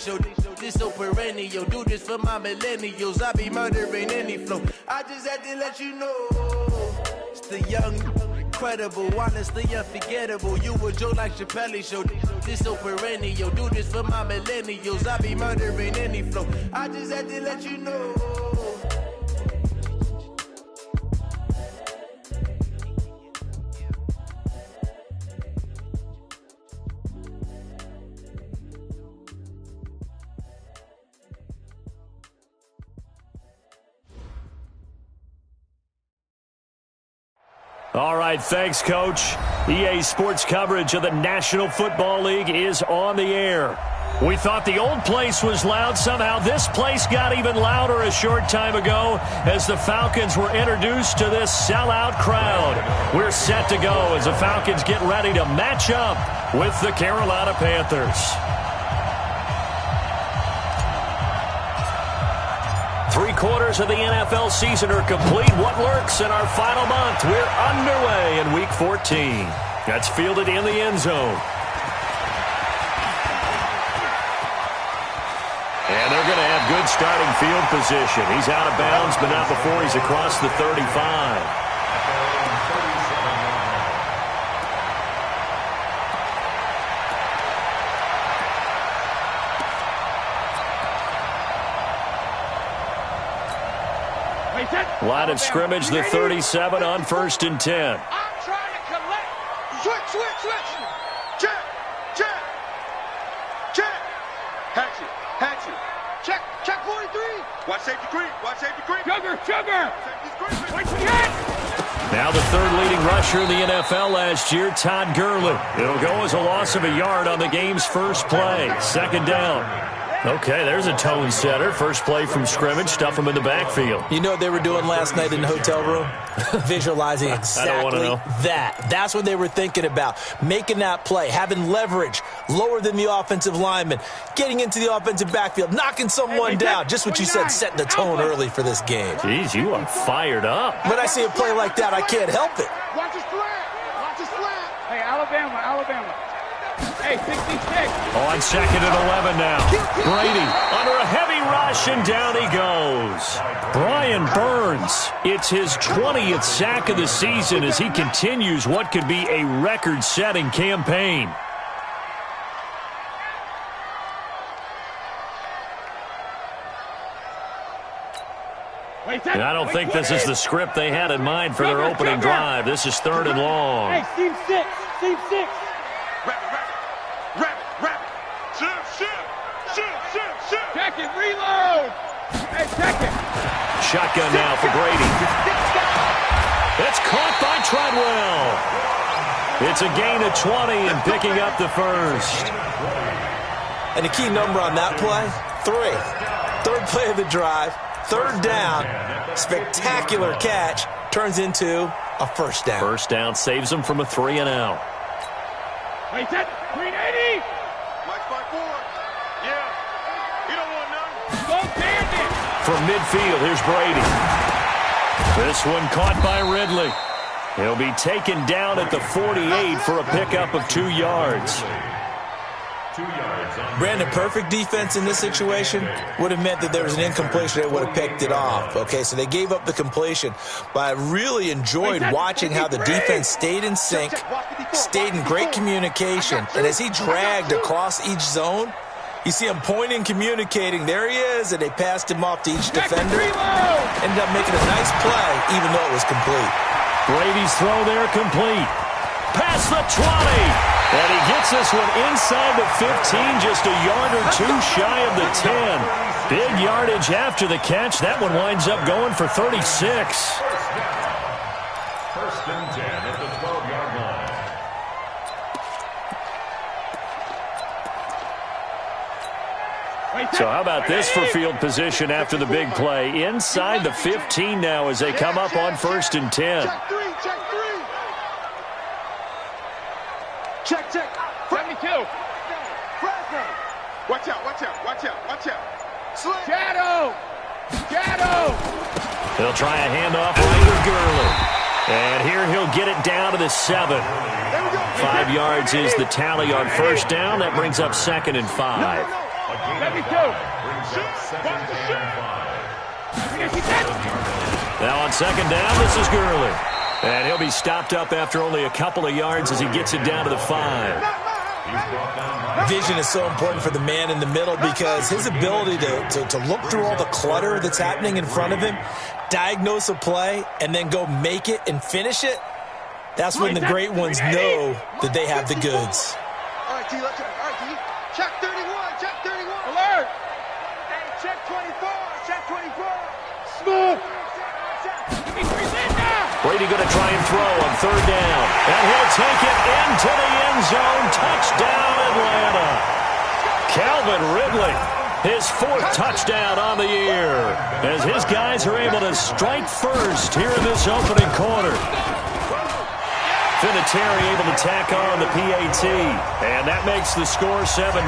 show. This so perennial, do this for my millennials. I be murdering any flow. I just had to let you know, it's the young, incredible, honestly unforgettable. You a Joe like Chappelle show. This so perennial, do this for my millennials. I be murdering any flow. I just had to let you know. All right, thanks, Coach. EA Sports coverage of the National Football League is on the air. We thought the old place was loud. Somehow this place got even louder a short time ago as the Falcons were introduced to this sellout crowd. We're set to go as the Falcons get ready to match up with the Carolina Panthers. 3/4 of the NFL season are complete. What lurks in our final month? We're underway in Week 14. That's fielded in the end zone. And they're going to have good starting field position. He's out of bounds, but not before he's across the 35. Line of scrimmage, the 37 on 1st and 10. I'm trying to collect. Switch. Check. Hatchet. Check 43. Watch safety creep. Sugar. Wait for the end. Now the third leading rusher in the NFL last year, Todd Gurley. It'll go as a loss of a yard on the game's first play. 2nd down. Okay, there's a tone setter. First play from scrimmage, stuff him in the backfield. You know what they were doing last night in the hotel room? Visualizing exactly that. That's what they were thinking about. Making that play, having leverage, lower than the offensive lineman, getting into the offensive backfield, knocking someone down. Just what you said, setting the tone early for this game. Jeez, you are fired up. When I see a play like that, I can't help it. Watch his flat. Hey, Alabama. Hey, 66. On 2nd and 11 now. Brady under a heavy rush, and down he goes. Brian Burns, it's his 20th sack of the season as he continues what could be a record-setting campaign. And I don't think this is the script they had in mind for their opening drive. This is 3rd and long. Hey, Team 6. Rapid. Shoot. Check it, reload. Hey, check it. Shotgun now for Brady. It's caught by Treadwell. It's a gain of 20 and picking up the first. And the key number on that play, 3. 3rd play of the drive, 3rd down, spectacular catch, turns into a first down. First down saves them from a 3 and out. Wait, that 380. From midfield, here's Brady. This one caught by Ridley. He'll be taken down at the 48 for a pickup of 2 yards. Brandon, perfect defense in this situation would have meant that there was an incompletion that would have picked it off. Okay, so they gave up the completion, but I really enjoyed watching how the defense stayed in sync, stayed in great communication, and as he dragged across each zone, you see him pointing, communicating. There he is, and they passed him off to each defender. Ended up making a nice play, even though it was complete. Brady's throw there complete. Past the 20. And he gets this one inside the 15, just a yard or 2 shy of the 10. Big yardage after the catch. That one winds up going for 36. First and 10 at the 12-yard line. So how about this for field position after the big play? Inside the 15 now as they come up on 1st and 10. Check 3. Check. 72. Watch out. Shadow. He'll try a handoff right with Gurley. And here he'll get it down to the 7. 5 yards is the tally on first down. That brings up 2nd and 5. Now on second down, this is Gurley. And he'll be stopped up after only a couple of yards as he gets it down to the 5. Vision is so important for the man in the middle because his ability to look through all the clutter that's happening in front of him, diagnose a play, and then go make it and finish it, that's when the great ones know that they have the goods. All right, T, let's check. All right, T. Check 31, check 31. Alert. Hey, check 24, check 24. Smooth. Brady going to try and throw on third down. And he'll take it into the end zone. Touchdown, Atlanta. Calvin Ridley, his 4th touchdown on the year, as his guys are able to strike first here in this opening quarter. Vinatieri able to tack on the PAT, and that makes the score 7-0.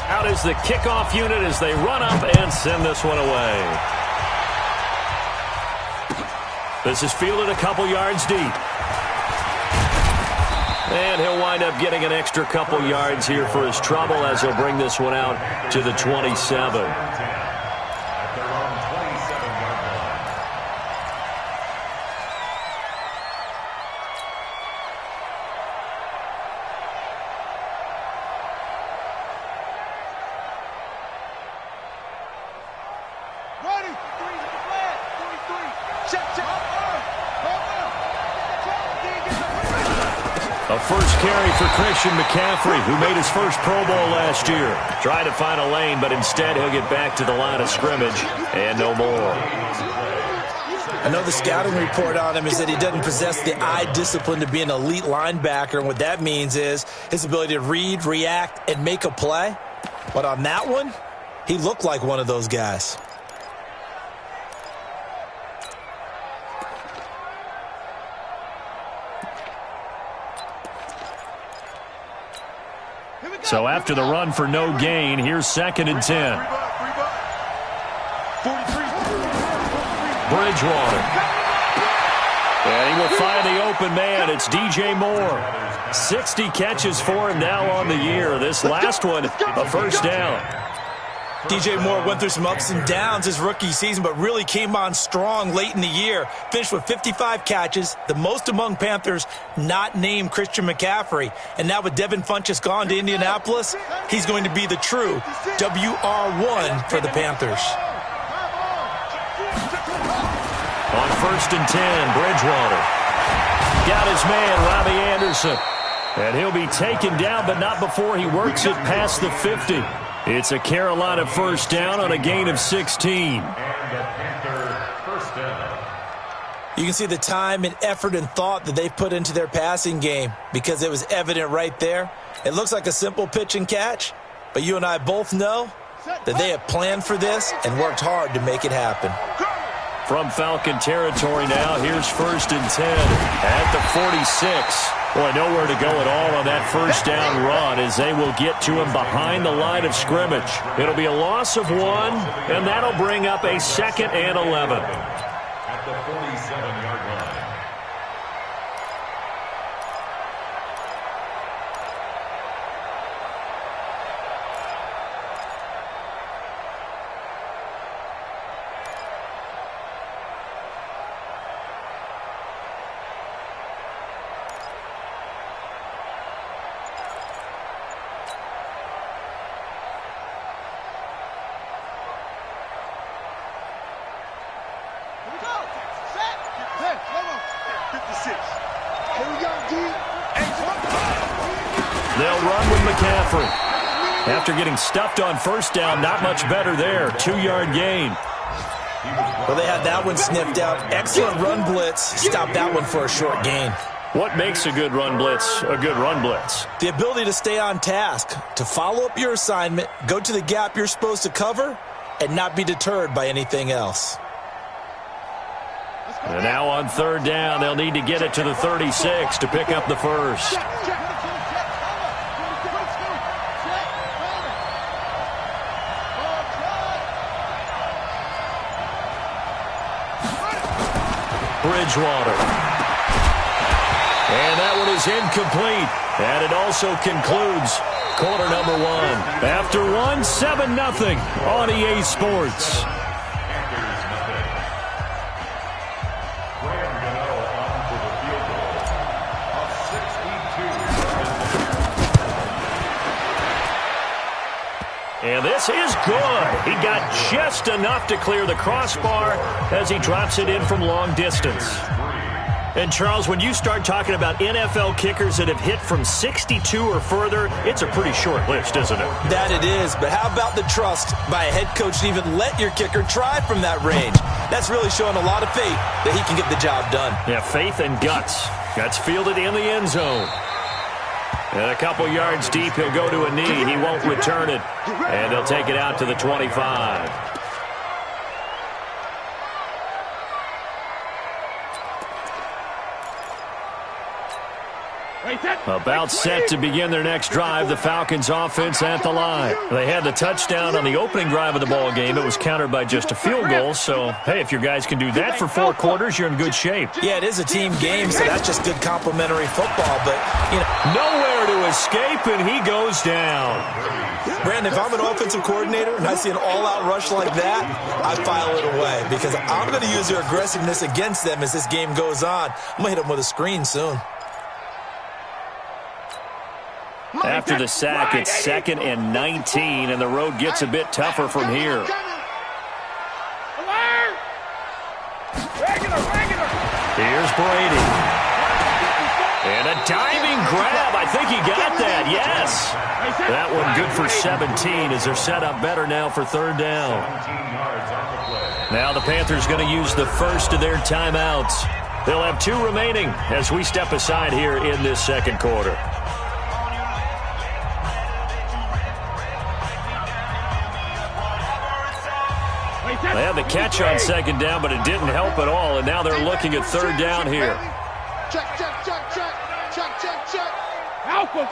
Out is the kickoff unit as they run up and send this one away. This is fielded a couple yards deep. And he'll wind up getting an extra couple yards here for his trouble as he'll bring this one out to the 27. A first carry for Christian McCaffrey, who made his first Pro Bowl last year. Tried to find a lane, but instead he'll get back to the line of scrimmage and no more. I know the scouting report on him is that he doesn't possess the eye discipline to be an elite linebacker, and what that means is his ability to read, react, and make a play. But on that one, he looked like one of those guys. So after the run for no gain, here's 2nd and 10. Bridgewater. And he will find the open man. It's DJ Moore. 60 catches for him now on the year. This last one, a first down. DJ Moore went through some ups and downs his rookie season, but really came on strong late in the year. Finished with 55 catches, the most among Panthers not named Christian McCaffrey. And now with Devin Funchess gone to Indianapolis, he's going to be the true WR1 for the Panthers. On 1st and 10, Bridgewater. Got his man, Robbie Anderson. And he'll be taken down, but not before he works it past the 50. It's a Carolina first down on a gain of 16. You can see the time and effort and thought that they put into their passing game because it was evident right there. It looks like a simple pitch and catch, but you and I both know that they have planned for this and worked hard to make it happen. From Falcon territory now, here's 1st and 10 at the 46. Boy, nowhere to go at all on that first down run as they will get to him behind the line of scrimmage. It'll be a loss of 1, and that'll bring up a 2nd and 11. At the 47-yard line. They'll run with McCaffrey. After getting stuffed on first down, not much better there. 2-yard gain. Well, they had that one sniffed out. Excellent run blitz. Stopped that one for a short gain. What makes a good run blitz a good run blitz? The ability to stay on task, to follow up your assignment, go to the gap you're supposed to cover, and not be deterred by anything else. And now on 3rd down, they'll need to get it to the 36 to pick up the first. Bridgewater. And that one is incomplete. And it also concludes quarter number one. After one, 7-0 on EA Sports. And this is good. He got just enough to clear the crossbar as he drops it in from long distance. And, Charles, when you start talking about NFL kickers that have hit from 62 or further, it's a pretty short list, isn't it? That it is, but how about the trust by a head coach to even let your kicker try from that range? That's really showing a lot of faith that he can get the job done. Yeah, faith and guts. That's fielded in the end zone. And a couple yards deep, he'll go to a knee. He won't return it. And he'll take it out to the 25. About set to begin their next drive, the Falcons offense at the line. They had the touchdown on the opening drive of the ball game. It was countered by just a field goal. So, hey, if your guys can do that for 4 quarters, you're in good shape. Yeah, it is a team game, so that's just good complimentary football. But, you know, nowhere to escape, and he goes down. Brandon, if I'm an offensive coordinator and I see an all-out rush like that, I file it away because I'm going to use their aggressiveness against them as this game goes on. I'm going to hit them with a screen soon. After the sack, it's 2nd and 19, and the road gets a bit tougher from here. Here's Brady. And a diving grab. I think he got that. Yes. That one good for 17 as they're set up better now for 3rd down. Now the Panthers going to use the first of their timeouts. They'll have 2 remaining as we step aside here in this 2nd quarter. They had the catch on 2nd down, but it didn't help at all, and now they're looking at 3rd down here. Check, check, check, check. Check, check, check. Malcolm.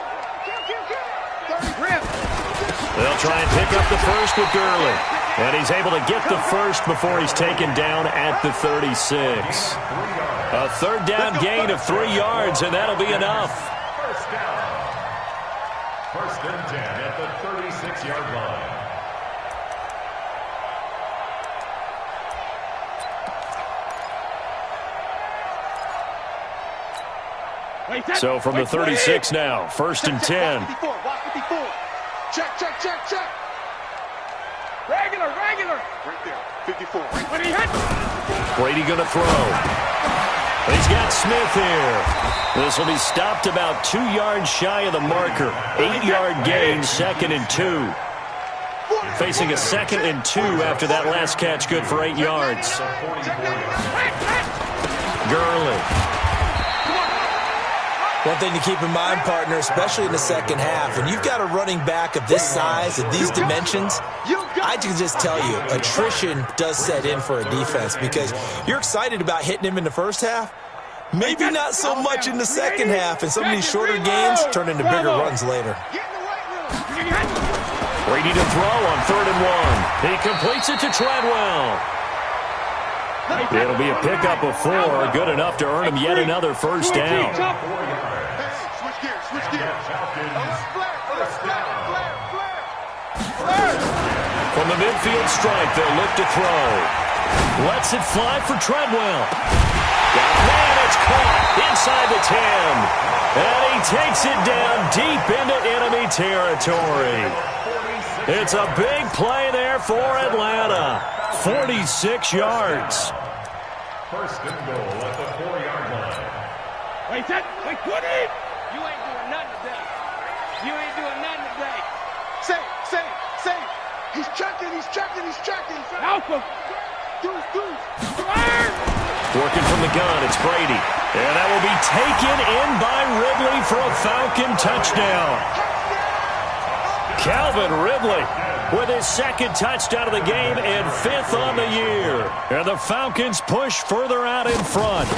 They'll try and pick up the first with Gurley. And he's able to get the first before he's taken down at the 36. A 3rd down gain of 3 yards, and that'll be enough. First down. 1st and 10 at the 36-yard line. So from the 36 now, 1st and 10. Check, check, check, check. Regular. Right there, 54. When he hit. Brady going to throw. He's got Smith here. This will be stopped about 2 yards shy of the marker. 8-yard gain, 2nd and 2. Facing a 2nd and 2 after that last catch, good for 8 yards. Gurley. One thing to keep in mind, partner, especially in the 2nd half, when you've got a running back of this size, of these dimensions, I can just tell you, attrition does set in for a defense because you're excited about hitting him in the 1st half, maybe not so much in the 2nd half, and some of these shorter gains turn into bigger runs later. Brady to throw on 3rd and 1. He completes it to Treadwell. It'll be a pickup of 4, good enough to earn him yet another 1st down. Switch gears. From the midfield stripe, they'll look to throw. Lets it fly for Treadwell. Man, it's caught inside the 10. And he takes it down deep into enemy territory. It's a big play there for Atlanta. 46 yards. 1st and goal at the 4-yard line. Wait, Woody! You ain't doing nothing today. Say. He's checking. Alpha. Deuce. Working from the gun, it's Brady. And that will be taken in by Ridley for a Falcon touchdown. Calvin Ridley with his 2nd touchdown of the game and 5th on the year. And the Falcons push further out in front.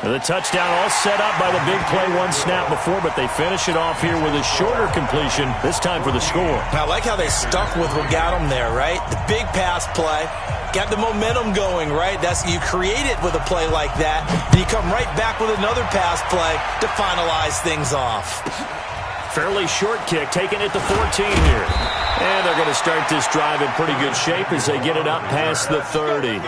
The touchdown all set up by the big play one snap before, but they finish it off here with a shorter completion, this time for the score. I like how they stuck with what got them there, right? The big pass play, got the momentum going, right? You create it with a play like that, and you come right back with another pass play to finalize things off. Fairly short kick, taking it to 14 here. And they're going to start this drive in pretty good shape as they get it up past the 30.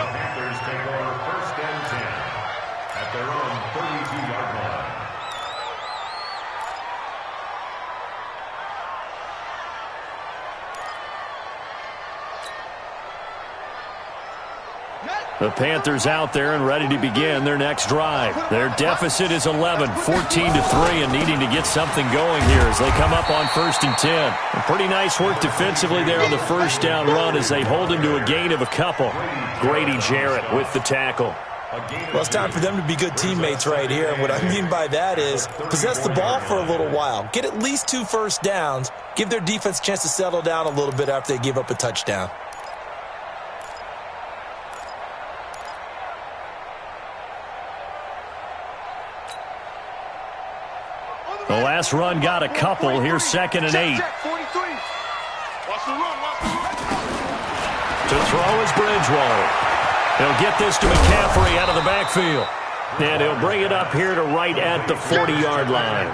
The Panthers out there and ready to begin their next drive. Their deficit is 11, 14-3, and needing to get something going here as they come up on 1st and 10. Pretty nice work defensively there on the first down run as they hold him to a gain of a couple. Grady Jarrett with the tackle. Well, it's time for them to be good teammates right here. And what I mean by that is possess the ball for a little while. Get at least 2 first downs. Give their defense a chance to settle down a little bit after they give up a touchdown. The last run got a couple. Here's 2nd and 8. To throw is Bridgewater. He'll get this to McCaffrey out of the backfield. And he'll bring it up here to right at the 40-yard line.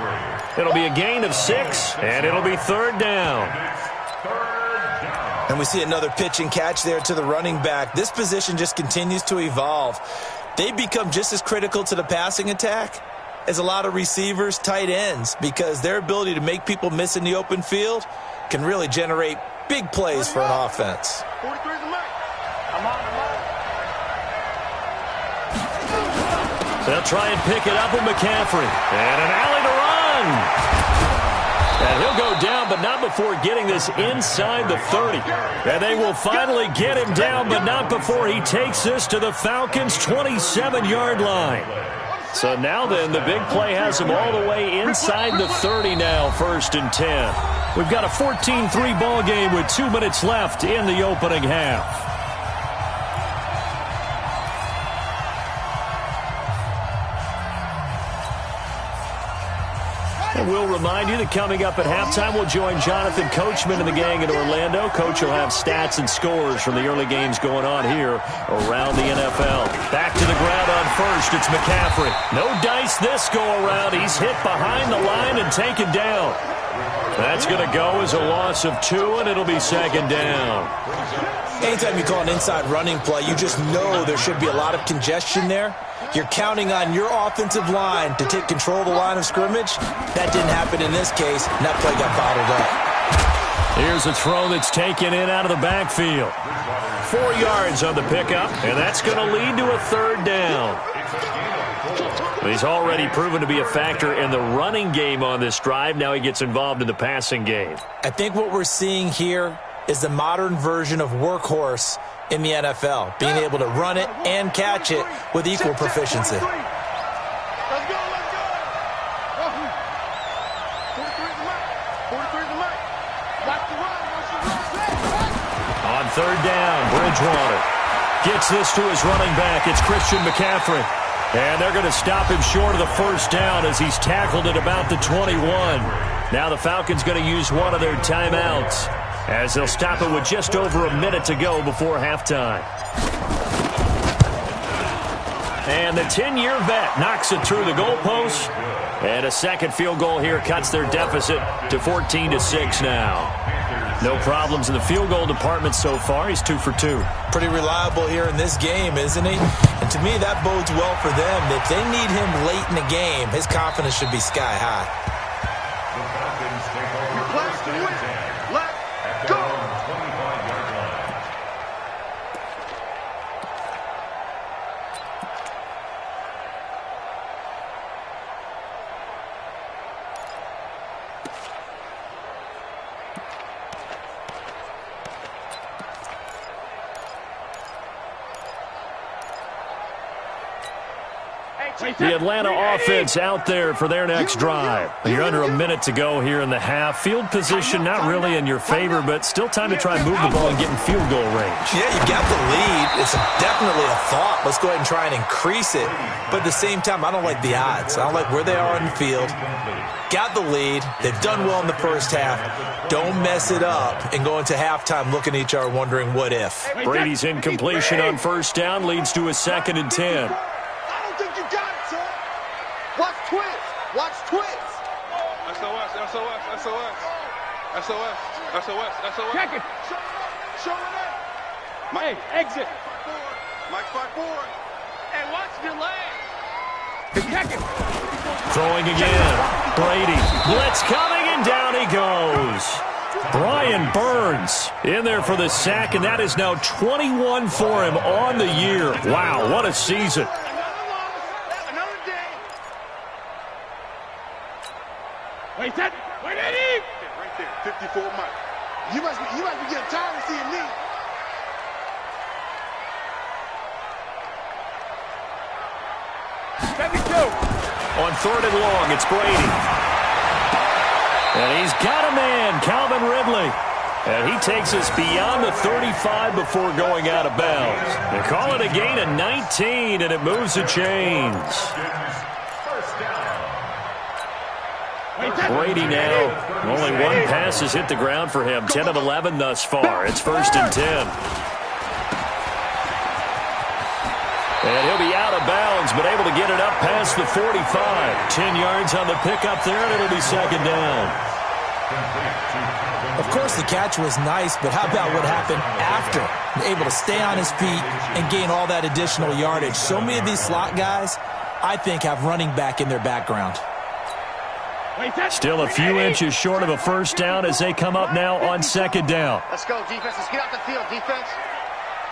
It'll be a gain of 6, and it'll be 3rd down. And we see another pitch and catch there to the running back. This position just continues to evolve. They become just as critical to the passing attack as a lot of receivers, tight ends, because their ability to make people miss in the open field can really generate big plays for an offense. They'll try and pick it up with McCaffrey. And an alley to run. And he'll go down, but not before getting this inside the 30. And they will finally get him down, but not before he takes this to the Falcons' 27-yard line. So now then, the big play has him all the way inside the 30 now, 1st and 10. We've got a 14-3 ball game with 2 minutes left in the opening half. And we'll remind you that coming up at halftime, we'll join Jonathan Coachman and the gang in Orlando. Coach will have stats and scores from the early games going on here around the NFL. Back to the ground on 1st, it's McCaffrey. No dice this go-around. He's hit behind the line and taken down. That's going to go as a loss of 2, and it'll be 2nd down. Anytime you call an inside running play, you just know there should be a lot of congestion there. You're counting on your offensive line to take control of the line of scrimmage. That didn't happen in this case, and that play got bottled up. Here's a throw that's taken in out of the backfield. 4 yards on the pickup, and that's going to lead to a 3rd down. He's already proven to be a factor in the running game on this drive. Now he gets involved in the passing game. I think what we're seeing here is the modern version of workhorse in the NFL, being able to run it and catch it with equal proficiency. On 3rd down, Bridgewater gets this to his running back. It's Christian McCaffrey. And they're going to stop him short of the 1st down as he's tackled at about the 21. Now the Falcons going to use one of their timeouts as they'll stop it with just over a minute to go before halftime. And the 10-year vet knocks it through the goalpost. And a second field goal here cuts their deficit to 14-6 now. No problems in the field goal department so far. He's 2 for 2. Pretty reliable here in this game, isn't he? And to me, that bodes well for them. If they need him late in the game, his confidence should be sky high. The Falcons take over 1st and 10. Let's go! 25-yard line. The Atlanta offense out there for their next drive. You're under a minute to go here in the half. Field position not really in your favor, but still time to try and move the ball and get in field goal range. Yeah, you got the lead. It's definitely a thought. Let's go ahead and try and increase it. But at the same time, I don't like the odds. I don't like where they are on the field. Got the lead. They've done well in the first half. Don't mess it up and go into halftime looking at each other wondering what if. Brady's incompletion on first down leads to a 2nd and 10. I don't think you got it, son. Watch twins. Watch twins. SOS, SOS, SOS. SOS, SOS, SOS. Check it. Show it up. Mike, Exit. Mike, spot forward. Hey, watch your leg. Check it. Throwing again. Brady. Blitz coming, and down he goes. Brian Burns in there for the sack, and that is now 21 for him on the year. Wow, what a season. Another day. Wait, that. Wait, Eddie. Right there, 54 Mike. You must be getting tired of seeing me. On 3rd and long, it's Brady. And he's got a man, Calvin Ridley. And he takes us beyond the 35 before going out of bounds. They call it a gain of 19, and it moves the chains. Brady now, only one pass has hit the ground for him. 10 of 11 thus far. It's 1st and 10. And he'll be out of bounds, but able to get it up past the 45. 10 yards on the pickup there, and it'll be 2nd down. Of course, the catch was nice, but how about what happened after? Able to stay on his feet and gain all that additional yardage. So many of these slot guys, I think, have running back in their background. Still a few inches short of a 1st down as they come up now on 2nd down. Let's go, defense. Let's get out the field, defense.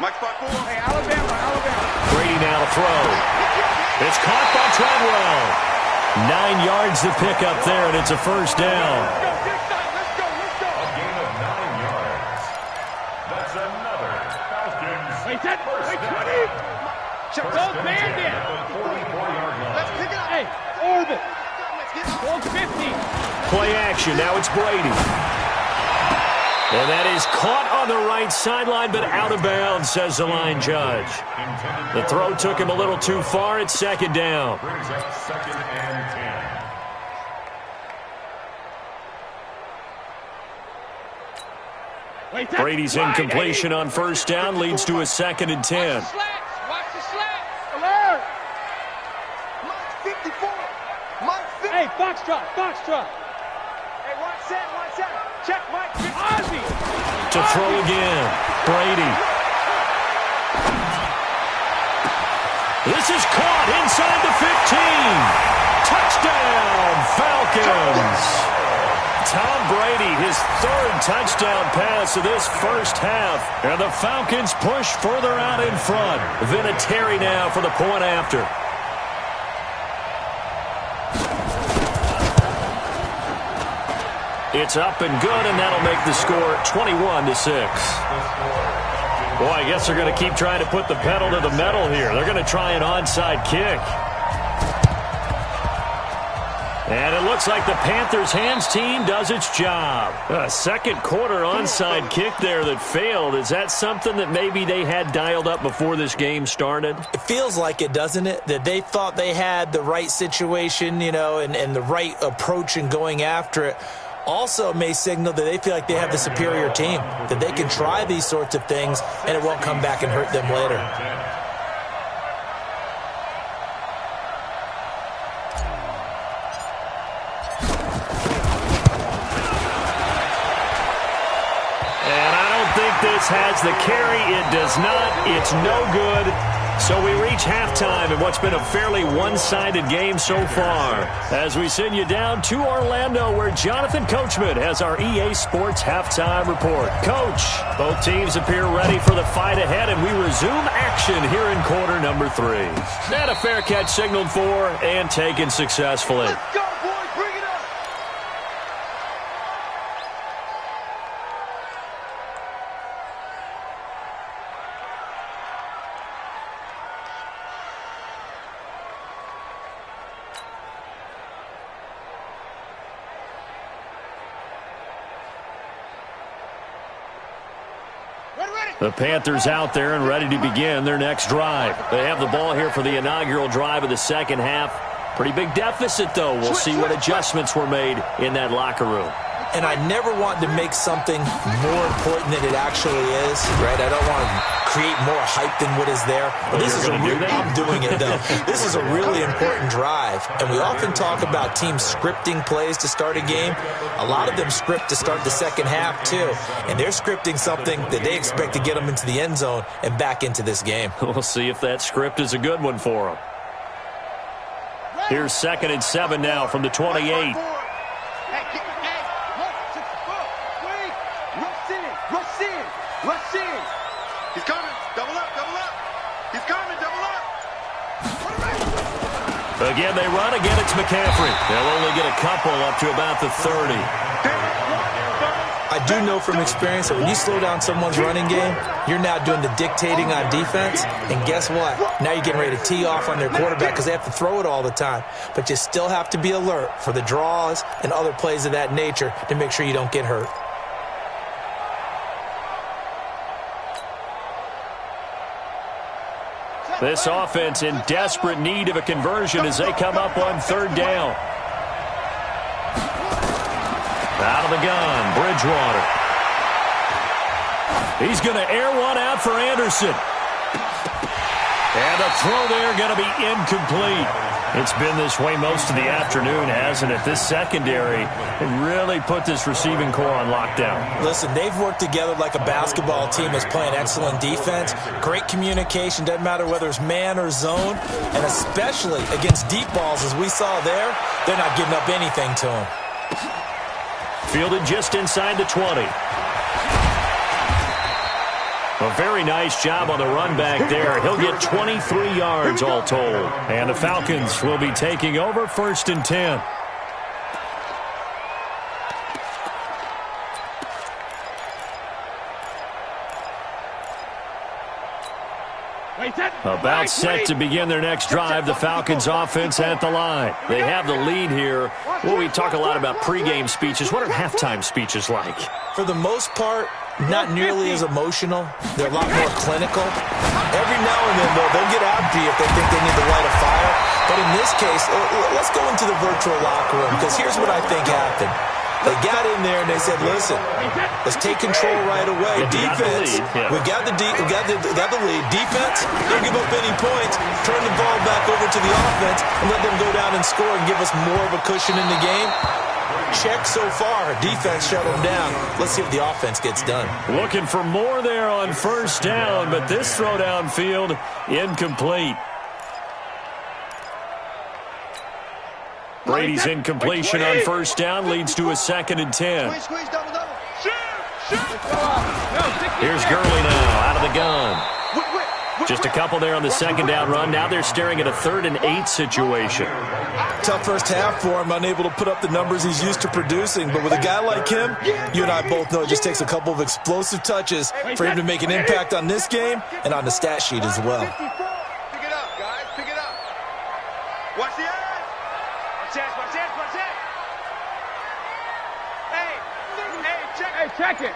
Mike, spot forward. Hey, Alabama. Brady now to throw. It's caught by Treadwell. 9 yards to pick up there, and it's a 1st down. Let's go. A gain of 9 yards. That's another Falcons. Wait, 20. Check those band in. 44-yard line. Let's pick it up. Hey, orbit. Let's get it. 50. Play action. Now it's Brady. And that is caught on the right sideline, but out of bounds, says the line judge. The throw took him a little too far. It's 2nd down. Brings up 2nd and 10. Brady's incompletion on 1st down leads to a 2nd and 10. Watch the slats. Alert. Mike 54. Mike 50. Hey, Foxtrot. Hey, watch that. Check Mike. Ozzy. To throw again. Brady. This is caught inside the 15. Touchdown, Falcons. Tom Brady, his 3rd touchdown pass of this first half. And the Falcons push further out in front. Vinatieri now for the point after. It's up and good, and that'll make the score 21-6. Boy, I guess they're going to keep trying to put the pedal to the metal here. They're going to try an onside kick. And it looks like the Panthers' hands team does its job. A 2nd quarter onside kick there that failed. Is that something that maybe they had dialed up before this game started? It feels like it, doesn't it? That they thought they had the right situation, and the right approach in going after it. Also may signal that they feel like they have the superior team, that they can try these sorts of things and it won't come back and hurt them later. And I don't think this has the carry. It does not. It's no good. So we reach halftime in what's been a fairly one-sided game so far. As we send you down to Orlando, where Jonathan Coachman has our EA Sports halftime report. Coach, both teams appear ready for the fight ahead, and we resume action here in quarter number 3. And a fair catch signaled for and taken successfully. Let's go, boys. Bring it up. The Panthers out there and ready to begin their next drive. They have the ball here for the inaugural drive of the second half. Pretty big deficit, though. We'll see what adjustments were made in that locker room. And I never want to make something more important than it actually is, right? I don't want to create more hype than what is there. But this is I'm doing it, though. This is a really important drive. And we often talk about teams scripting plays to start a game. A lot of them script to start the second half, too. And they're scripting something that they expect to get them into the end zone and back into this game. We'll see if that script is a good one for them. Here's 2nd and 7 now from the 28. Rush in. He's coming. Double up. He's coming. Double up. Again, they run. Again, it's McCaffrey. They'll only get a couple up to about the 30. I do know from experience that when you slow down someone's running game, you're now doing the dictating on defense. And guess what? Now you're getting ready to tee off on their quarterback because they have to throw it all the time. But you still have to be alert for the draws and other plays of that nature to make sure you don't get hurt. This offense in desperate need of a conversion as they come up on 3rd down. Out of the gun, Bridgewater. He's going to air one out for Anderson. And the throw there going to be incomplete. It's been this way most of the afternoon, hasn't it? This secondary really put this receiving core on lockdown. Listen, they've worked together like a basketball team that's playing excellent defense. Great communication, doesn't matter whether it's man or zone. And especially against deep balls, as we saw there, they're not giving up anything to them. Fielded just inside the 20. A very nice job on the run back there. He'll get 23 yards all told. And the Falcons will be taking over 1st and 10. About set to begin their next drive, the Falcons offense at the line. They have the lead here. Well, we talk a lot about pregame speeches. What are halftime speeches like? For the most part, not nearly as emotional. They're a lot more clinical. Every now and then, though, they'll get after you if they think they need to light a fire. But in this case, let's go into the virtual locker room, because here's what I think happened. They got in there and they said, listen, let's take control right away. Defense, we got the lead. Defense, don't give up any points. Turn the ball back over to the offense and let them go down and score and give us more of a cushion in the game. Check so far. Defense shut them down. Let's see if the offense gets done. Looking for more there on 1st down, but this throw downfield incomplete. Brady's incompletion on 1st down leads to a 2nd and 10. Here's Gurley now out of the gun. Just a couple there on the 2nd down run. Now they're staring at a 3rd and 8 situation. Tough first half for him, unable to put up the numbers he's used to producing. But with a guy like him, you and I both know it just takes a couple of explosive touches for him to make an impact on this game and on the stat sheet as well. Pick it up, guys. Pick it up. Watch the eyes. Watch it. Hey, check it.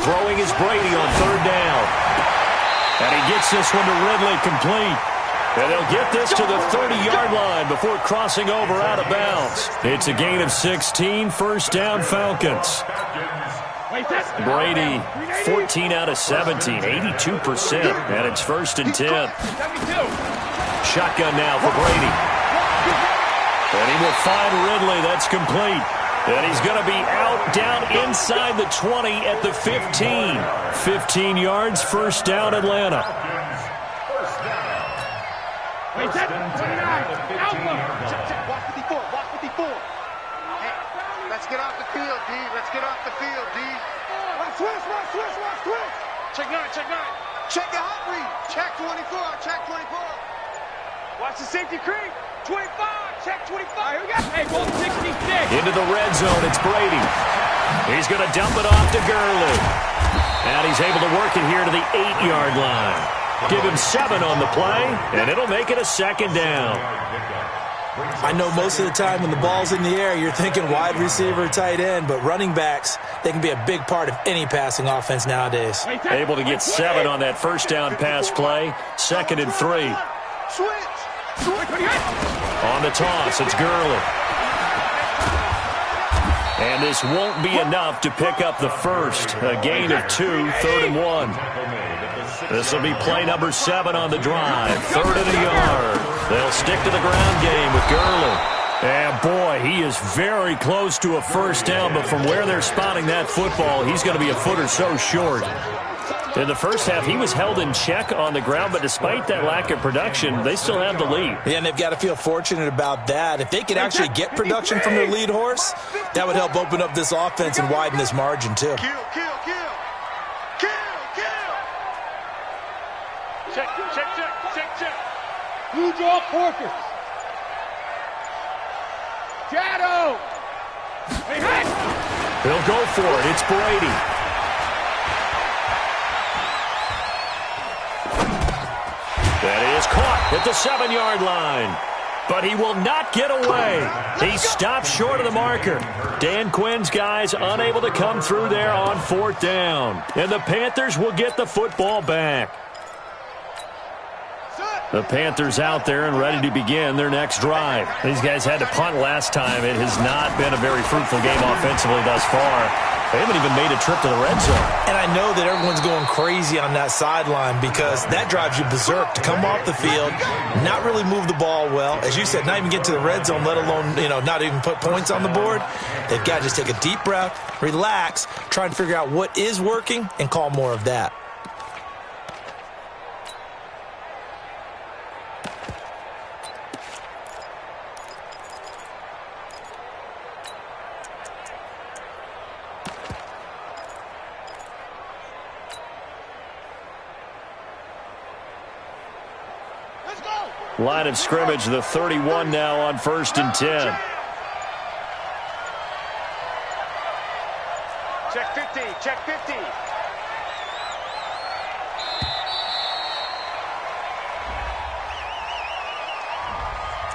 Throwing is Brady on 3rd down. And he gets this one to Ridley complete. And they'll get this to the 30-yard line before crossing over out of bounds. It's a gain of 16, 1st down Falcons. Brady, 14 out of 17, 82%. And it's 1st and 10. Shotgun now for Brady. And he will find Ridley. That's complete. And he's going to be out down inside the 20 at the 15. 15 yards, 1st down Atlanta. Wait, that's 29. Alpha. Walk 54. Hey, let's get off the field, D. Let's get off the field, D. Watch twist. Check 9. Check your hot read. Check 24. Watch the safety creep. 25. Check 25. Here we go. Hey, goal 66. Into the red zone, it's Brady. He's going to dump it off to Gurley. And he's able to work it here to the 8-yard line. Give him 7 on the play, and it'll make it a 2nd down. I know most of the time when the ball's in the air, you're thinking wide receiver, tight end, but running backs, they can be a big part of any passing offense nowadays. Able to get 7 on that first down pass play. 2nd and 3. On the toss, it's Gurley. And this won't be enough to pick up the first. A gain of 2, 3rd and 1. This will be play number 7 on the drive. 3rd and a yard. They'll stick to the ground game with Gurley. And boy, he is very close to a first down, but from where they're spotting that football, he's going to be a foot or so short. In the first half, he was held in check on the ground, but despite that lack of production, they still have the lead. Yeah, and they've got to feel fortunate about that. If they could actually get production from their lead horse, that would help open up this offense and widen this margin, too. Kill. Check. Blue draw Porkers. Shadow. He'll go for it. It's Brady. That is caught at the 7-yard line. But he will not get away. He stopped short of the marker. Dan Quinn's guys unable to come through there on 4th down. And the Panthers will get the football back. The Panthers out there and ready to begin their next drive. These guys had to punt last time. It has not been a very fruitful game offensively thus far. They haven't even made a trip to the red zone. And I know that everyone's going crazy on that sideline because that drives you berserk to come off the field, not really move the ball well. As you said, not even get to the red zone, let alone, not even put points on the board. They've got to just take a deep breath, relax, try and figure out what is working, and call more of that. Line of scrimmage, the 31 now on 1st and 10. Check 50.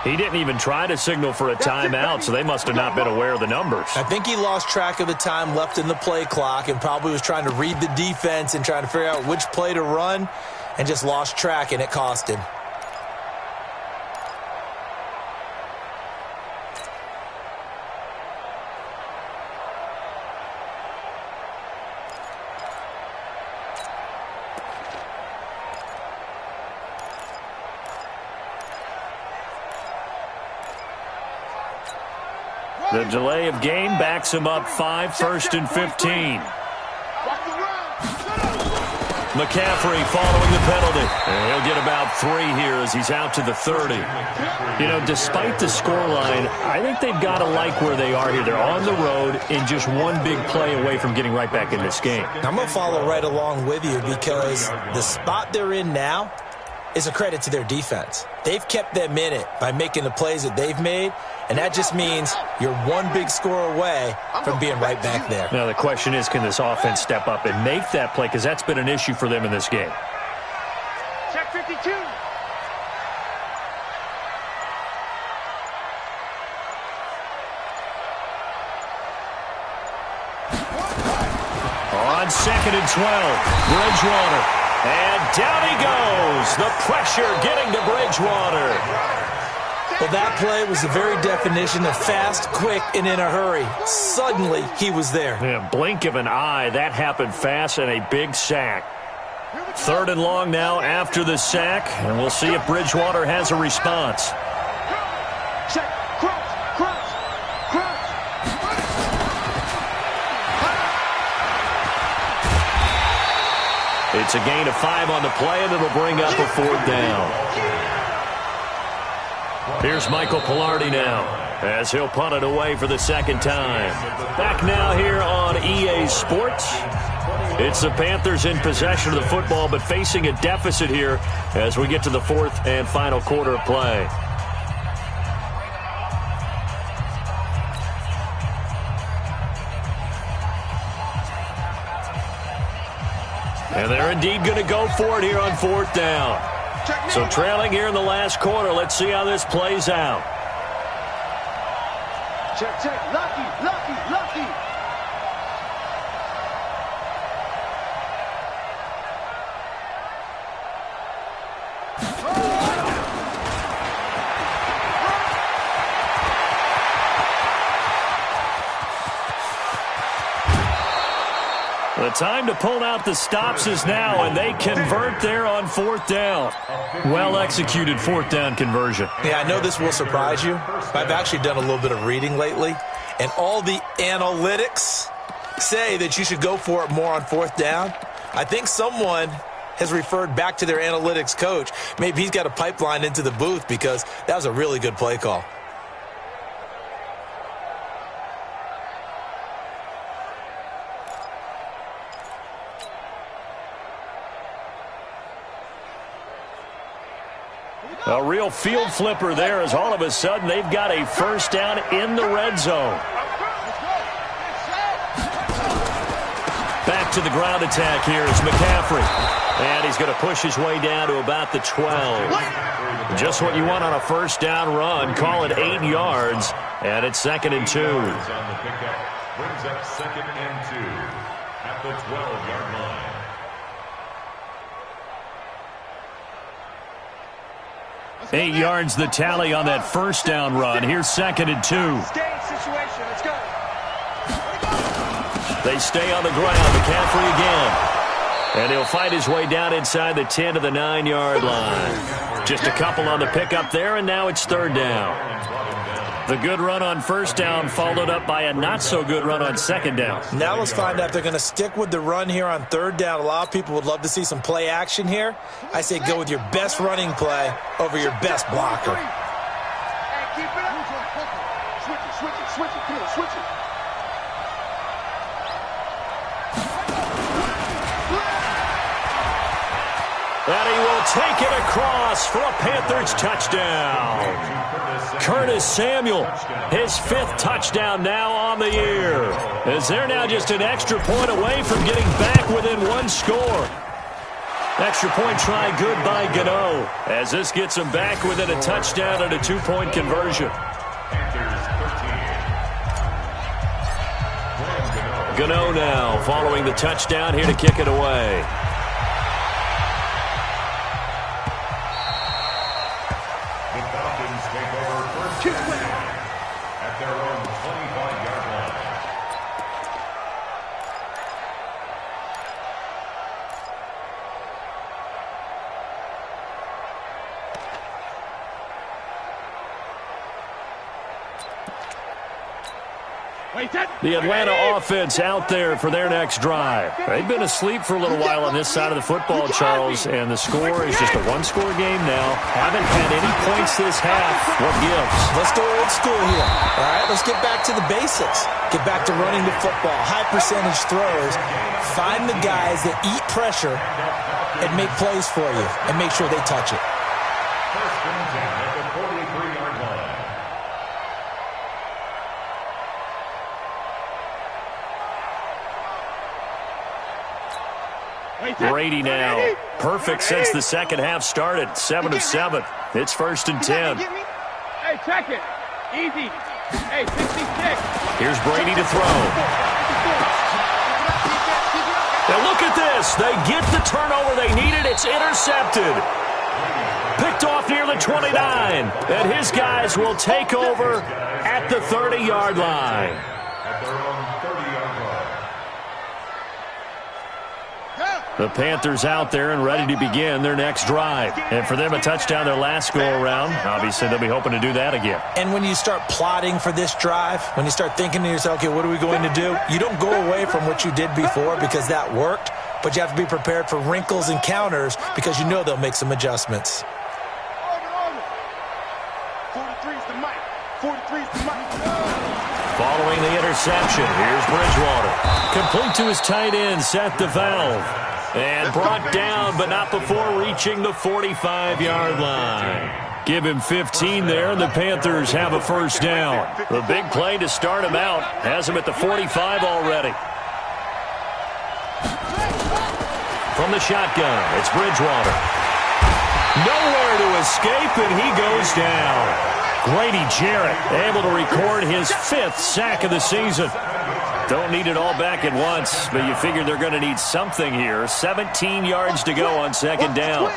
He didn't even try to signal for a timeout, so they must have not been aware of the numbers. I think he lost track of the time left in the play clock and probably was trying to read the defense and trying to figure out which play to run and just lost track, and it cost him. The delay of game backs him up 5, 1st and 15. McCaffrey following the penalty. And he'll get about 3 here as he's out to the 30. Despite the scoreline, I think they've got to like where they are here. They're on the road and just one big play away from getting right back in this game. I'm going to follow right along with you because the spot they're in now is a credit to their defense. They've kept them in it by making the plays that they've made, and that just means you're one big score away from being right back there. Now the question is, can this offense step up and make that play? Because that's been an issue for them in this game. Check 52. On 2nd and 12, Bridgewater. And down he goes. The pressure getting to Bridgewater. Well, that play was the very definition of fast, quick, and in a hurry. Suddenly, he was there. Yeah, blink of an eye. That happened fast and a big sack. 3rd and long now after the sack, and we'll see if Bridgewater has a response. Check. Cross. It's a gain of 5 on the play, and it'll bring up a 4th down. Here's Michael Pilardi now as he'll punt it away for the 2nd time. Back now here on EA Sports. It's the Panthers in possession of the football, but facing a deficit here as we get to the 4th and final quarter of play. And they're indeed going to go for it here on 4th down. So trailing here in the last quarter, let's see how this plays out. Check, check. Lucky, lucky, lucky. The time to pull out the stops is now, and they convert there on 4th down. Well-executed 4th down conversion. Yeah, I know this will surprise you, but I've actually done a little bit of reading lately, and all the analytics say that you should go for it more on 4th down. I think someone has referred back to their analytics coach. Maybe he's got a pipeline into the booth because that was a really good play call. A real field flipper there as all of a sudden they've got a first down in the red zone. Back to the ground attack here is McCaffrey. And he's going to push his way down to about the 12. Just what you want on a first down run. Call it 8 yards. And it's 2nd and 2. On the pickup brings up 2nd and 2 at the 12-yard line. 8 yards the tally on that first down run. Here's 2nd and 2. Game situation. Let's go. They stay on the ground. McCaffrey again. And he'll fight his way down inside the 10 to the 9-yard line. Just a couple on the pickup there, and now it's 3rd down. The good run on first down followed up by a not-so-good run on 2nd down. Now let's find out if they're going to stick with the run here on 3rd down. A lot of people would love to see some play action here. I say go with your best running play over your best blocker. Hey, keep it up. Switch it, switch it, switch it. Come on, switch it. And he will take it across for a Panthers touchdown. Curtis Samuel, his 5th touchdown now on the year. As they're now just an extra point away from getting back within 1 score. Extra point try good by Gano, as this gets them back within a touchdown and a 2-point conversion. Gano now following the touchdown here to kick it away. At their own 25-yard line. The Atlanta offense out there for their next drive. They've been asleep for a little while on this side of the football, Charles, and the score is just a 1-score game now. Haven't had any points this half. What gives? Let's go old school here. All right, let's get back to the basics. Get back to running the football, high percentage throws. Find the guys that eat pressure and make plays for you and make sure they touch it. First and 10 at the 43-yard line. Brady now. Perfect since the second half started. 7 of 7. It's 1st and 10. Hey, check it. Easy. Hey, 66. Here's Brady to throw. Now look at this. They get the turnover they needed. It's intercepted. Picked off near the 29. And his guys will take over at the 30-yard line. At their own 30-yard line. The Panthers out there and ready to begin their next drive. And for them, a touchdown their last go-around. Obviously, they'll be hoping to do that again. And when you start plotting for this drive, when you start thinking to yourself, okay, what are we going to do? You don't go away from what you did before because that worked, but you have to be prepared for wrinkles and counters because you know they'll make some adjustments. 43's the mic. 43's the mic. Following the interception, here's Bridgewater. Complete to his tight end, Seth DeValve. And brought down, but not before reaching the 45-yard line. Give him 15 there, and the Panthers have a first down. The big play to start him out has him at the 45 already. From the shotgun, it's Bridgewater. Nowhere to escape, and he goes down. Grady Jarrett able to record his 5th sack of the season. Don't need it all back at once, but you figure they're going to need something here. 17 yards to go on 2nd down.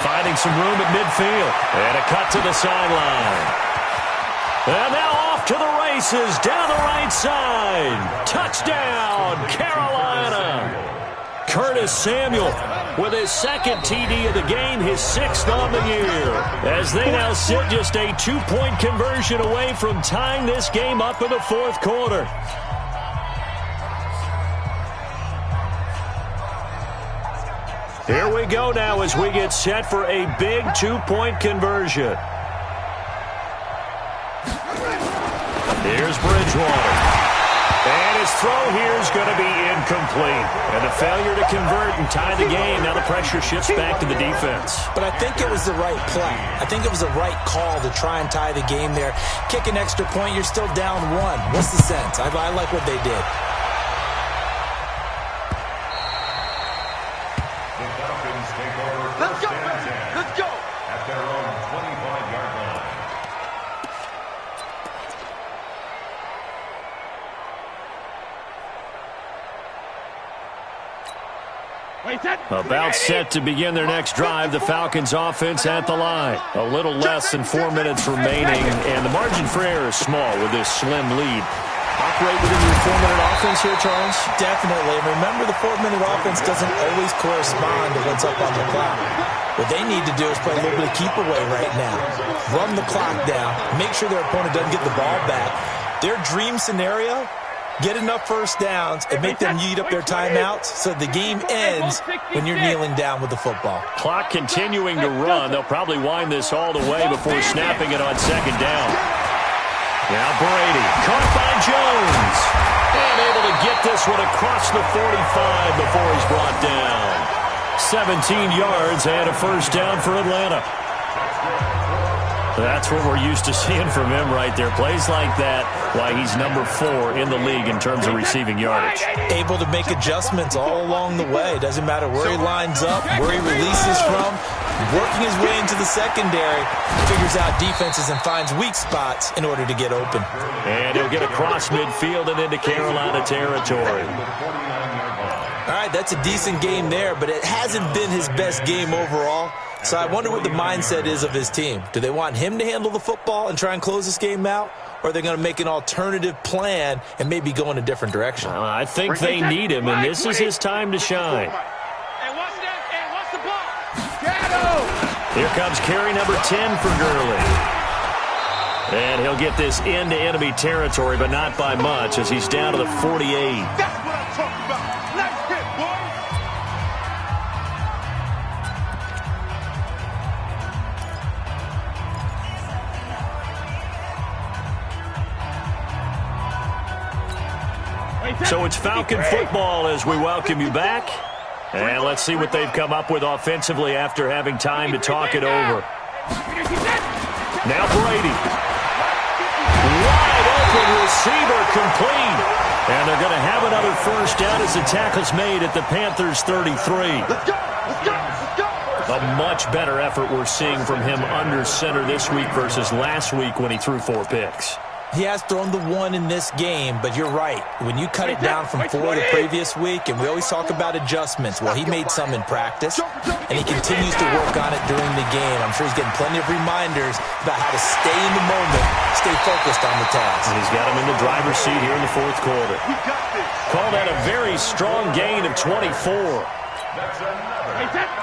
Finding some room at midfield. And a cut to the sideline. And now off to the races down the right side. Touchdown, Carolina. Curtis Samuel with his 2nd TD of the game, his 6th on the year. As they now sit just a 2-point conversion away from tying this game up in the 4th quarter. Here we go now as we get set for a big 2-point conversion. Here's Bridgewater. And his throw here is going to be incomplete. And a failure to convert and tie the game. Now the pressure shifts back to the defense. But I think it was the right play. I think it was the right call to try and tie the game there. Kick an extra point, you're still down 1. What's the sense? I like what they did. The Falcons take over first and 10. Let's go. At their own 25-yard line. About set to begin their next drive, the Falcons offense at the line. A little less than 4 minutes remaining, and the margin for error is small with this slim lead. Operate within your 4-minute offense here, Charles? Definitely. And remember, the 4-minute offense doesn't always correspond to what's up on the clock. What they need to do is play a little bit of keep away right now. Run the clock down. Make sure their opponent doesn't get the ball back. Their dream scenario, get enough first downs and make them eat up their timeouts so the game ends when you're kneeling down with the football. Clock continuing to run. They'll probably wind this all the way before snapping it on 2nd down. Now Brady, caught by Jones. And able to get this one across the 45 before he's brought down. 17 yards and a first down for Atlanta. That's what we're used to seeing from him right there. Plays like that, why he's number 4 in the league in terms of receiving yardage. Able to make adjustments all along the way. Doesn't matter where he lines up, where he releases from. Working his way into the secondary, figures out defenses and finds weak spots in order to get open. And he'll get across midfield and into Carolina territory. All right, that's a decent game there, but it hasn't been his best game overall. So I wonder what the mindset is of his team. Do they want him to handle the football and try and close this game out? Or are they going to make an alternative plan and maybe go in a different direction? I think they need him, and this is his time to shine. Here comes carry number 10 for Gurley. And he'll get this into enemy territory, but not by much as he's down to the 48. That's what I'm talking about. Nice hit, boy. So it's Falcon football as we welcome you back. And let's see what they've come up with offensively after having time to talk it over. Now Brady. Wide open receiver complete. And they're going to have another first down as the tackle's made at the Panthers' 33. Let's go. Let's go. Let's go. A much better effort we're seeing from him under center this week versus last week when he threw 4 picks. He has thrown the 1 in this game, but you're right. When you cut it down from 4 the previous week, and we always talk about adjustments, well, he made some in practice, and he continues to work on it during the game. I'm sure he's getting plenty of reminders about how to stay in the moment, stay focused on the task. And he's got him in the driver's seat here in the 4th quarter. Call that a very strong gain of 24.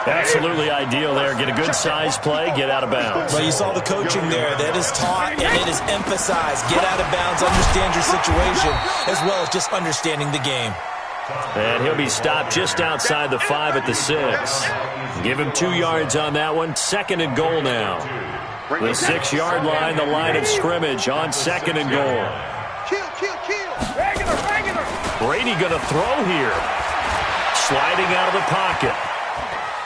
Absolutely ideal there. Get a good size play, get out of bounds. Well, you saw the coaching there. That is taught and it is emphasized. Get out of bounds, understand your situation, as well as just understanding the game. And he'll be stopped just outside the 5 at the 6. Give him 2 yards on that one. 2nd and goal now. The 6-yard line, the line of scrimmage on 2nd and goal. Kill. Regular. Brady going to throw here. Sliding out of the pocket.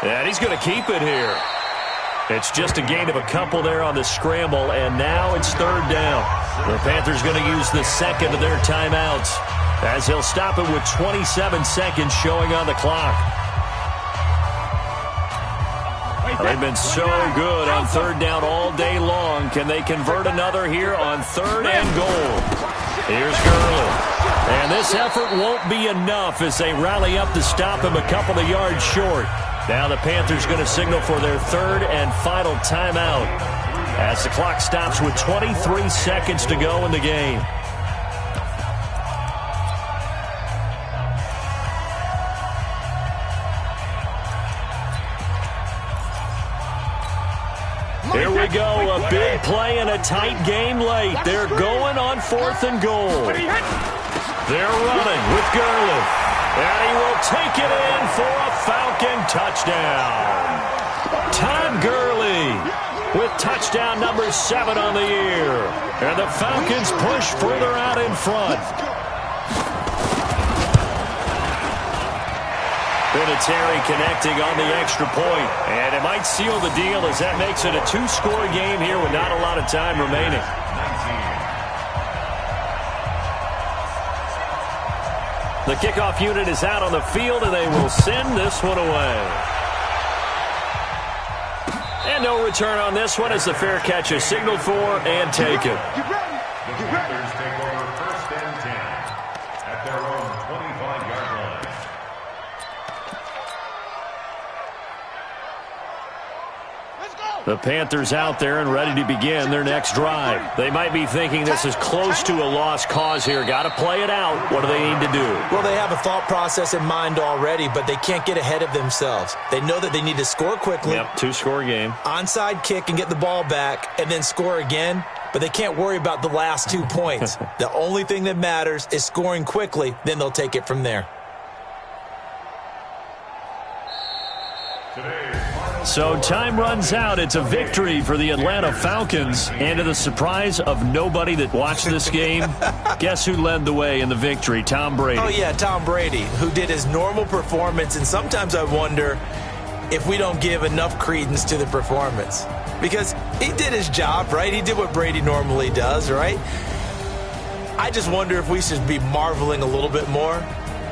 And he's going to keep it here. It's just a gain of a couple there on the scramble, and now it's 3rd down. The Panthers going to use the 2nd of their timeouts. as they'll stop it with 27 seconds showing on the clock. They've been so good on third down all day long. Can they convert another here on third and goal? Here's Gurley. And this effort won't be enough as they rally up to stop him a couple of yards short. Now the Panthers going to signal for their third and final timeout as the clock stops with 23 seconds to go in the game. Here we go, a big play and a tight game late. They're going on 4th and goal. They're running with Gurley. And he will take it in for a Falcon touchdown. Todd Gurley with touchdown number 7 on the year. And the Falcons push further out in front. Vinatieri connecting on the extra point. And it might seal the deal as that makes it a 2-score game here with not a lot of time remaining. The kickoff unit is out on the field, and they will send this one away. And no return on this one as the fair catch is signaled for and taken. The Panthers take over 1st and 10 at their own 25-yard line. The Panthers out there and ready to begin their next drive. They might be thinking this is close to a lost cause here. Got to play it out. What do they need to do? Well, they have a thought process in mind already, but they can't get ahead of themselves. They know that they need to score quickly. Yep, 2-score game. Onside kick and get the ball back and then score again, but they can't worry about the last 2 points. The only thing that matters is scoring quickly, then they'll take it from there. So time runs out. It's a victory for the Atlanta Falcons. And to the surprise of nobody that watched this game, guess who led the way in the victory? Tom Brady. Oh, yeah, Tom Brady, who did his normal performance. And sometimes I wonder if we don't give enough credence to the performance. Because he did his job, right? He did what Brady normally does, right? I just wonder if we should be marveling a little bit more.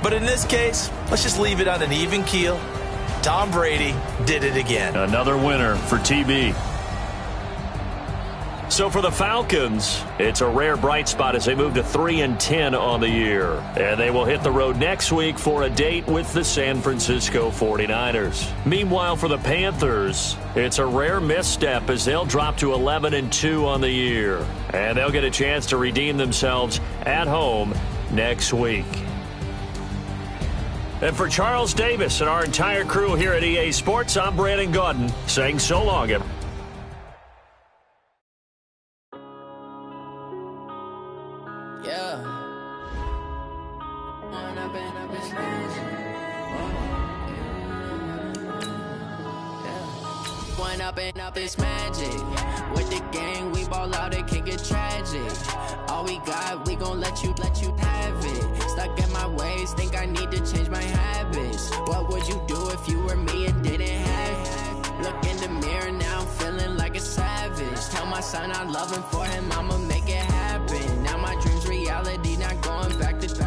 But in this case, let's just leave it on an even keel. Tom Brady did it again. Another winner for TB. So for the Falcons, it's a rare bright spot as they move to 3-10 on the year. And they will hit the road next week for a date with the San Francisco 49ers. Meanwhile, for the Panthers, it's a rare misstep as they'll drop to 11-2 on the year. And they'll get a chance to redeem themselves at home next week. And for Charles Davis and our entire crew here at EA Sports, I'm Brandon Gaudin saying so long, everyone. Up this magic with the gang, we ball out, it can get tragic. All we got, we gon' let you have it. Stuck in my ways, think I need to change my habits. What would you do if you were me and didn't have it? Look in the mirror now, I'm feeling like a savage. Tell my son I love him, for him I'ma make it happen. Now my dream's reality, not going back to.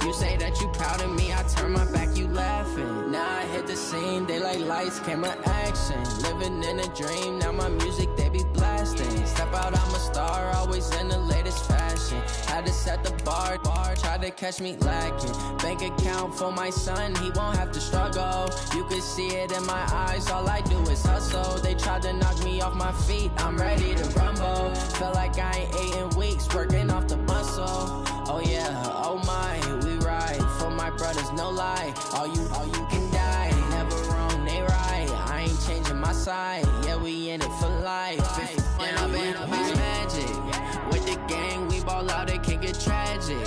You say that you proud of me, I turn my back, you laughing. Now I hit the scene, they like lights, camera, action. Living in a dream, now my music, they be blasting. Step out, I'm a star, always in the latest fashion. Had to set the bar, try to catch me lacking. Bank account for my son, he won't have to struggle. You can see it in my eyes, all I do is hustle. They tried to knock me off my feet, I'm ready to rumble. Feel like I ain't ate in weeks, working off the muscle. Oh yeah, oh my, we ride for my brothers, no lie. All you can die, never wrong, they right. I ain't changing my side, yeah, we in it for life. When I've been up is magic. With the gang, we ball out, it can get tragic.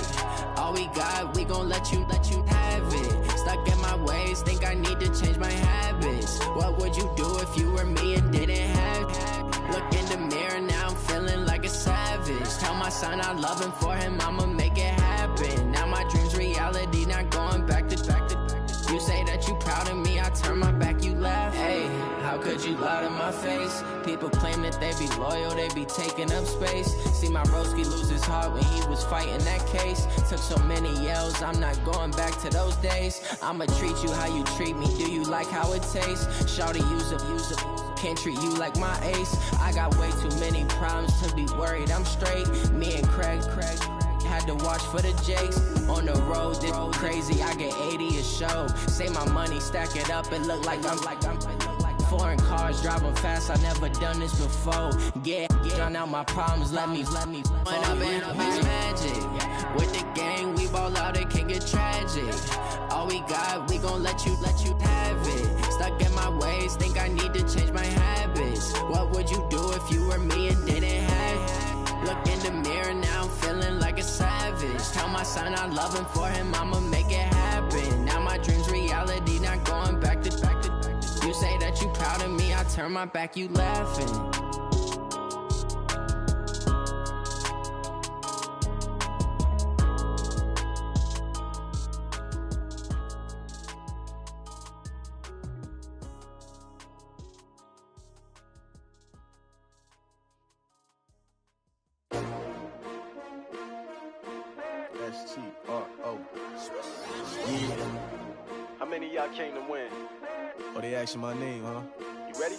All we got, we gon' let you have it. Stuck in my ways, think I need to change my habits. What would you do if you were me and didn't have it? Look in the mirror now, I'm feeling like a savage. Tell my son I love him, for him I'ma make it happen. Now my dream's reality, not going back to. You say that you proud of me, I turn my back, you laugh. Hey, how How could you lie to my face? People claim that they be loyal, they be taking up space. See my broski lose his heart when he was fighting that case. Took so many yells, I'm not going back to those days. I'ma treat you how you treat me, do you like how it tastes? Shawty, use a, can't treat you like my ace. I got way too many problems to be worried, I'm straight. Me and Craig had to watch for the Jakes. On the road, this crazy, I get 80 a show. Say my money, stack it up, and look like I'm foreign cars, driving fast, I never done this before. Get drown out my problems, let me When I've been magic. With the gang, we ball out, it can get tragic. All we got, we gon' let you have it. Stuck in my ways, think I need to change my habits. What would you do if you were me and didn't have it? Look in the mirror now, I'm feeling like a savage. Tell my son I love him, for him I'ma make it happen. Now my dream's reality, not going back to. You say that you proud of me, I turn my back, you laughing. S-T-R-O. Yeah. How many of y'all came to win? Oh, they asking my name, huh? You ready?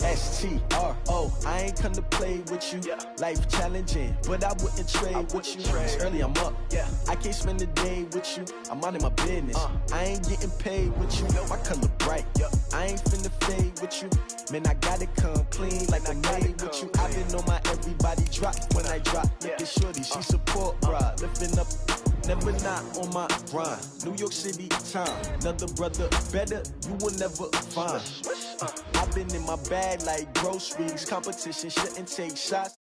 S-T-R-O. I ain't come to play with you. Yeah. Life challenging, but I wouldn't trade with you. It's early, I'm up. Yeah. I can't spend the day with you. I'm minding my business. I ain't getting paid with you. My color bright. Yeah. I ain't finna fade with you. Man, I gotta come clean like I made with you. I've been on my everybody drop when I drop. Look at shorty, she support ride. Lifting up, never not on my grind. New York City time, another brother better, you will never find. I've been in my bag like groceries. Competition shouldn't take shots.